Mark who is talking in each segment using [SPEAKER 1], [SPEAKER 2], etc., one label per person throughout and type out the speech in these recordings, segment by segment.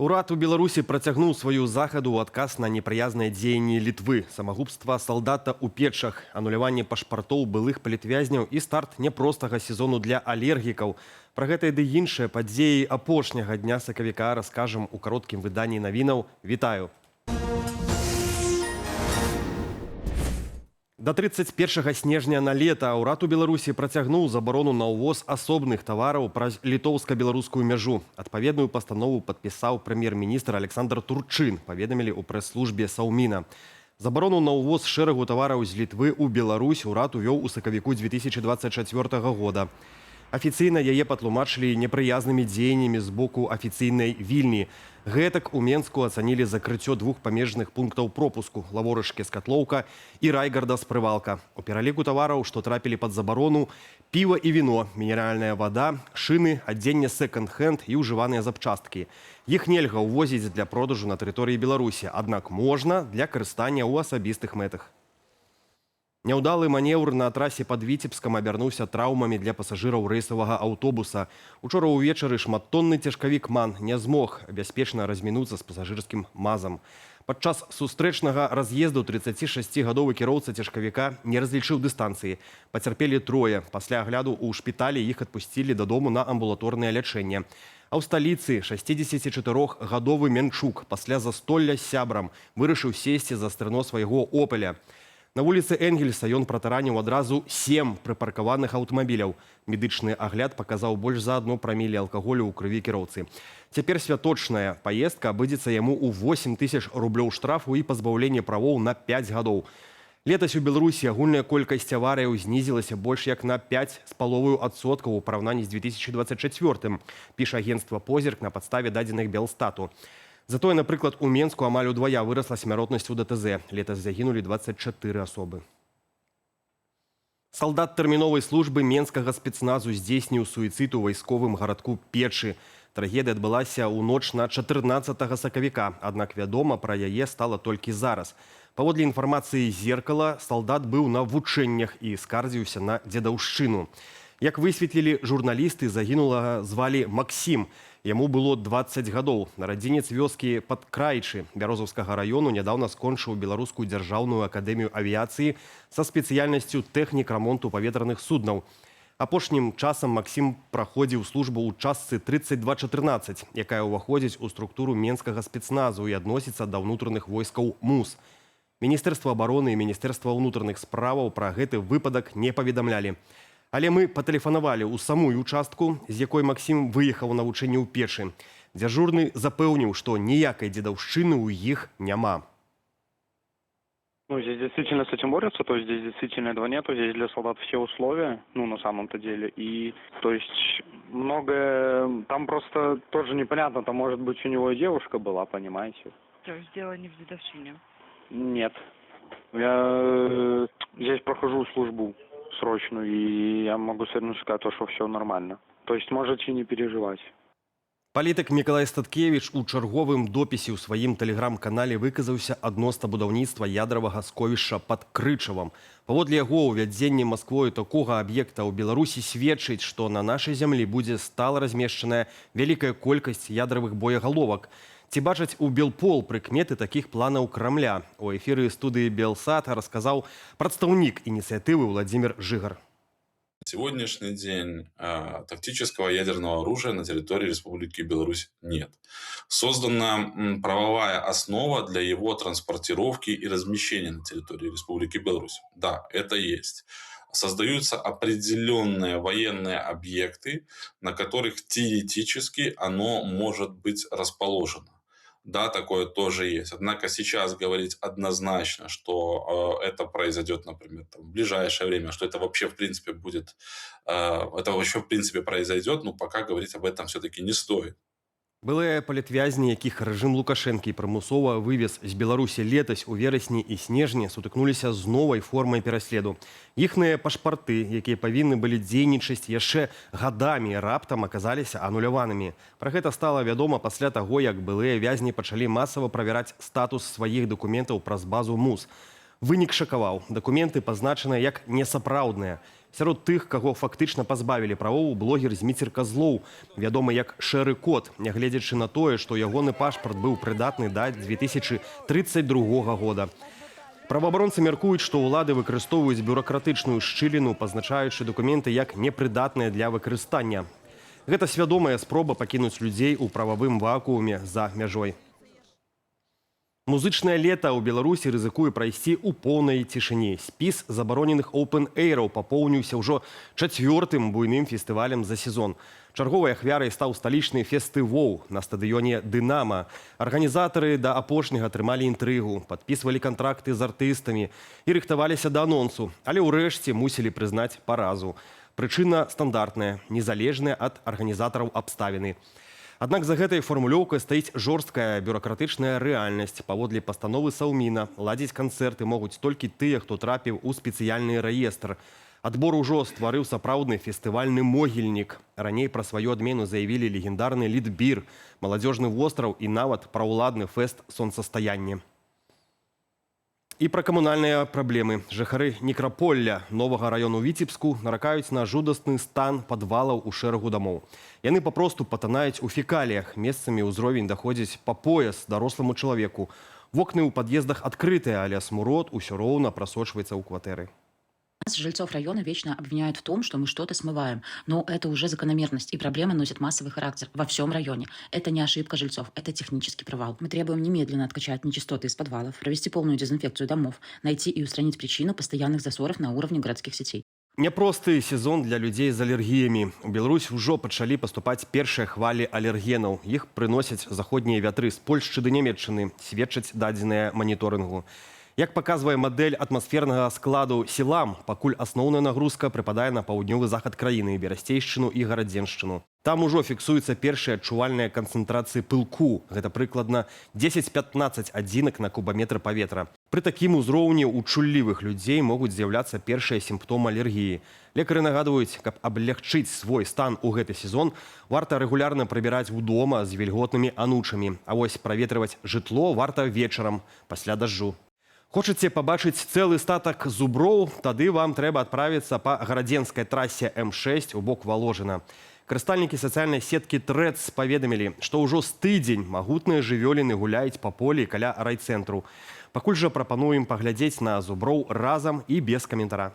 [SPEAKER 1] Урад у Беларусі працягнуў сваю захаду ў адказ на непрыязныя дзеянні Літвы, самагубства салдата ў печах, ануляванне пашпартоў былых палітвязняў і старт няпростага сезону для алергікаў. Пра гэтыя ды іншыя падзеі апошняга дня сакавіка раскажам у кароткім выданні навінаў. Вітаю! До 31 снежня на лета ўрад у Беларусі працягнуў забарону на ўвоз асобных тавараў праз літоўска-беларускую мяжу. Адпаведную пастанову падпісаў прэм'ер-міністр Александр Турчын, паведамілі ў прэс-службе Саўміна. Забарону на ўвоз шэрагу тавараў з Літвы ў Беларусь урад увёў у сакавіку 2024 года. Афіцыйна яе патлумачылі непрыязнымі дзеяннямі з боку афіцыйнай Вільні. Гэтак у Менску ацанілі закрыццё двух памежных пунктаў пропуску – Лаворышке з Катлоўка і Райгарда з Прывалка. У пераліку тавараў, што трапілі пад забарону, піва і віно, мінеральная вада, шыны, адзенне секонд-хенд і ўжываныя запчасткі. Іх нельга ўвозіць для продажу на тэрыторыі Беларусі, аднак можна для карыстання ў асабістых мэтах. Няўдалы манеўр на трасе пад Віцебскам абярнуўся траўмамі для пасажыраў рэйсавага аўтобуса. Учора ўвечары шматтонны цяжкавік МАН не змог бяспечна размінуцца з пасажырскім мазам. Падчас сустрэчнага раз'езду 36-гадовы кіроўца цяжкавіка не разлічыў дыстанцыі. Пацярпелі трое. Пасля агляду ў шпіталі іх адпусцілі дадому на амбулаторнае лячэнне. А ў сталіцы 64-гадовы Менчук пасля застолля з сябрам вырашыў сесці за стрыно свайго «Опеля». На вуліцы Энгельса ён пратараніў адразу 7 прыпаркаваных аўтамабіляў. Медычны агляд паказаў больш за 1 праміле алкаголю ў крыві кіроўцы. Цяпер святочная паездка абыдзецца яму ў 8 000 рублёў штрафу і пазбаўленне правоў на 5 гадоў. Летась у Беларусі агульная колькасць аварыяў знізілася больш як на 5,5% у параўнанні з 2024, піша агенцтва «Позірк» на падставе дадзеных Белстату. Затое, напрыклад, у Менску амаль удвая вырасла смяротнасць у ДТЗ. Летась загінулі 24 асобы. Салдат тэрміновай службы менскага спецназу здзейсніў суіцыд у вайсковым гарадку Печы. Трагедыя адбылася ў ноч на 14 сакавіка, аднак вядома пра яе стала толькі зараз. Паводле інфармацыі «Зеркала», салдат быў на вучэннях і скардзіўся на дзедаўшчыну. Як высветлілі журналісты, загінулага звалі Максім. Яму было 20 гадоў. Нарадзінец вёскі Падкрайчы Бярозаўскага раёну нядаўна скончыў Беларускую дзяржаўную акадэмію авіяцыі са спецыяльнасцю тэхнік рамонту паветраных суднаў. Апошнім часам Максім праходзіў службу ў частцы 3214, якая ўваходзіць у структуру менскага спецназу і адносіцца да ўнутраных войскаў МУС. Міністэрства абароны і Міністэрства ўнутраных справаў пра гэты выпадак не паведамлялі. Але мы патэлефанавалі ў самую участку, з якой Максім выехаў на вучэнне ў Печы. Дзяжурны запэўніў, што ніякай дзедаўшчыны ў іх няма.
[SPEAKER 2] Ну, здесь действительно с этим борются, то есть здесь действительно этого нету, здесь для солдат все условия, ну, на самом-то деле. И, то есть, многое, там просто тоже непонятно, там, может быть, у него и девушка была, понимаете?
[SPEAKER 3] То есть дело не в дедовщине?
[SPEAKER 2] Нет. Я здесь прохожу службу срочную, и я могу сразу сказать, что все нормально. То есть можете не переживать.
[SPEAKER 1] Палітык Мікалай Статкевіч у чарговым допісе ў сваім тэлеграм-канале выказаўся адносна будаўніцтва ядравага сховішча пад Крычавам. Паводле яго, увядзенне Масквою такога аб'екта ў Беларусі сведчыць, што на нашай зямлі будзе стала размешчаная вялікая колькасць ядравых боегаловак. Ці бачаць у Белпол прыкметы такіх планаў Крамля? У эфіры студыі Белсат расказаў прадстаўнік ініцыятывы Владимир Жигар.
[SPEAKER 4] На сегодняшний день тактического ядерного оружия на территории Республики Беларусь нет. Создана правовая основа для его транспортировки и размещения на территории Республики Беларусь. Да, это есть. Создаются определенные военные объекты, на которых теоретически оно может быть расположено. Да, такое тоже есть. Однако сейчас говорить однозначно, что это произойдет, например, там, в ближайшее время, что это вообще в принципе будет, это вообще в принципе произойдет, но пока говорить об этом все-таки не стоит.
[SPEAKER 1] Былыя палітвязні, якіх рэжым Лукашэнкі прымусова вывез з Беларусі летась у верасні і снежні, сутыкнуліся з новай формай пераследу. Іхныя пашпарты, якія павінны былі дзейнічаць яшчэ гадамі, раптам аказаліся ануляванымі. Пра гэта стала вядома пасля таго, як былыя вязні пачалі масава правяраць статус сваіх дакументаў праз базу МУС. Вынік шакаваў. Дакументы пазначаныя як несапраўдныя. Сярод тых, каго фактычна пазбавілі правоў, блогер Зміцер Казлоў, вядомы як Шэры Кот, нягледзячы на тое, што ягоны пашпарт быў прыдатны да 2032 года. Праваабаронцы мяркуюць, што ўлады выкарыстоўваюць бюракратычную шчыліну, пазначаючы дакументы як непрыдатныя для выкарыстання. Гэта свядомая спроба пакінуць людзей у прававым вакууме за мяжой. Музычнае лета ў Беларусі рызыкуе прайсці ў поўнай цішыні. Спіс забароненых оўпэн-эйраў папоўніўся ўжо 4-тым буйным фестывалем за сезон. Чарговай ахвярай стаў сталічны фестывоў на стадыёне «Дынама». Арганізатары да апошняга атрымалі інтрыгу, падпісвалі кантракты з артыстамі і рыхтаваліся да анонсу, але ўрэшце мусілі прызнаць паразу. Прычына стандартная, незалежная ад арганізатараў абставіны. Аднак за гэтай фармулёўкай стаіць жорсткая бюракратычная рэальнасць. Паводле пастановы Саўміна ладзіць канцэрты могуць толькі тыя, хто трапіў у спецыяльны рэестр. Адбор ужо стварыў сапраўдны фестывальны могільнік. Раней пра сваю адмену заявілі легендарны Літбір, маладзёжны востраў і нават праўладны фэст «Сонцастаянне». І пра камунальныя праблемы. Жыхары Некраполля новага раёну Віцебску наракаюць на жудасны стан падвалаў у шэрагу дамоў. Яны папросту патанаюць у фекаліях. Месцамі ўзровень даходзіць па пояс даросламу чалавеку. Вокны ў пад'ездах адкрытыя, але смурод усё роўна прасочваецца ў кватэры.
[SPEAKER 5] Нас, жильцов района, вечно обвиняют в том, что мы что-то смываем. Но это уже закономерность, и проблема носит массовый характер во всем районе. Это не ошибка жильцов, это технический провал. Мы требуем немедленно откачать нечистоты из подвалов, провести полную дезинфекцию домов, найти и устранить причину постоянных засоров на уровне городских сетей.
[SPEAKER 1] Няпросты сезон для людзей з алергіямі. У Беларусь ужо пачалі паступаць першыя хвалі алергенаў. Іх прыносяць заходнія вятры з Польшчы ды Нямецчыны, сведчаць дадзеныя маніторынгу. Як паказвае мадэль атмасфернага складу сілам, пакуль асноўная нагрузка прыпадае на паўднёвы захад краіны, Берасцейшчыну і Гарадзеншчыну. Там ужо фіксуюцца першыя адчувальныя канцэнтрацыі пылку. Гэта прыкладна 10-15 адзінак на кубаметр паветра. Пры такім узроўні ў чуллівых людзей могуць з'яўляцца першыя сімптомы алергіі. Лекары нагадваюць, каб аблягчыць свой стан у гэты сезон, варта рэгулярна прыбіраць удома з вільготнымі анучамі. А вось праветрываць жытло варта вечарам, пасля дажджу. Хочаце пабачыць цэлы статак зуброў? Тады вам трэба адправіцца па гарадзенскай трасе М6 у бок Валожына. Карыстальнікі сацыяльнай сеткі Трэц паведамілі, што ўжо з тыдзень магутныя жывёліны гуляюць па полі каля райцэнтру. Пакуль жа прапануем паглядзець на зуброў разам і без каментара.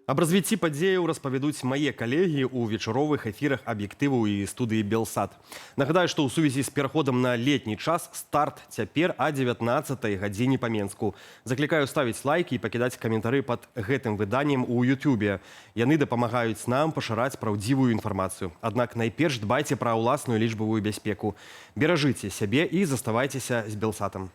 [SPEAKER 1] Аб развіцці падзеяў распавядуць мае калегі ў вечаровых эфірах аб'ектыву і студыі «Белсат». Нагадаю, што ў сувязі з пераходам на летні час старт цяпер о 19-й гадзіне па Менску. Заклікаю ставіць лайкі і пакідаць каментары пад гэтым выданнем у Ютубе. Яны дапамагаюць нам пашыраць праўдзівую інфармацыю. Аднак найперш дбайце пра ўласную лічбавую бяспеку. Беражыце сябе і заставайцеся з «Белсатам».